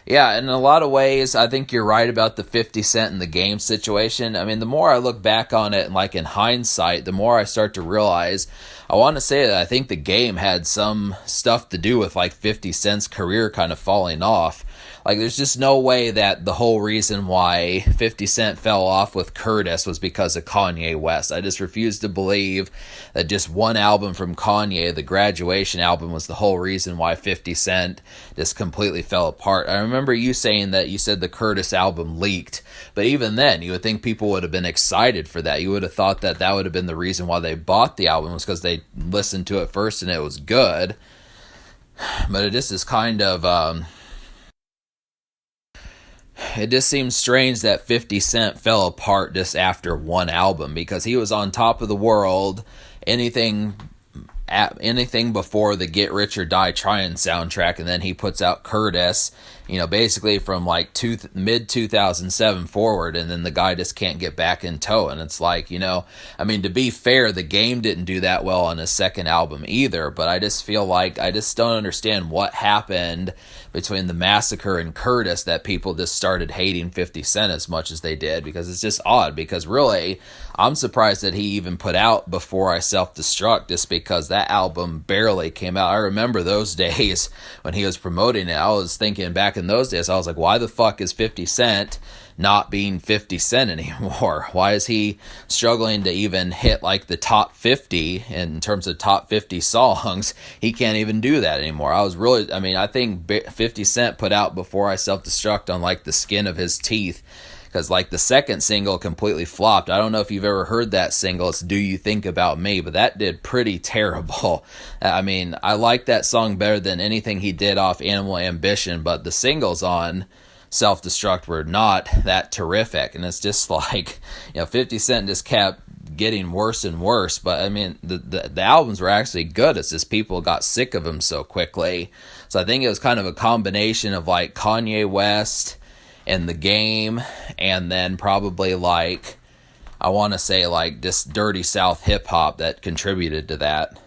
Yeah, in a lot of ways, I think you're right about the 50 Cent and the game situation. I mean, the more I look back on it, and like in hindsight, the more I start to realize I want to say that I think the game had some stuff to do with like 50 Cent's career kind of falling off. Like, there's just no way that the whole reason why 50 Cent fell off with Curtis was because of Kanye West. I just refuse to believe that just one album from Kanye, the Graduation album, was the whole reason why 50 Cent just completely fell apart. I remember you saying that you said the Curtis album leaked, but even then, you would think people would have been excited for that. You would have thought that that would have been the reason why they bought the album, was because they listened to it first and it was good. But it just is kind of it just seems strange that 50 Cent fell apart just after one album, because he was on top of the world. Anything anything before the Get Rich or Die Trying soundtrack, and then he puts out Curtis, basically from like mid 2007 forward, and then the guy just can't get back in tow. And it's like, I mean, to be fair, the game didn't do that well on his second album either, but I just feel like I just don't understand what happened between the Massacre and Curtis that people just started hating 50 Cent as much as they did, because it's just odd. Because really, I'm surprised that he even put out Before I Self-Destruct, just because that album barely came out. I remember those days when he was promoting it. I was thinking back in those days, I was like, why the fuck is 50 Cent not being 50 Cent anymore? Why is he struggling to even hit like the top 50 in terms of top 50 songs? He can't even do that anymore. I think 50 Cent put out Before I Self-Destruct on like the skin of his teeth, because like the second single completely flopped. I don't know if you've ever heard that single. It's Do You Think About Me, but that did pretty terrible. I mean, I like that song better than anything he did off Animal Ambition, but the singles on Self-Destruct were not that terrific. And it's just like, 50 Cent just kept getting worse and worse. But I mean, the albums were actually good. It's just people got sick of him so quickly. So I think it was kind of a combination of like Kanye West and the game, and then probably like, I want to say like this dirty South hip hop that contributed to that.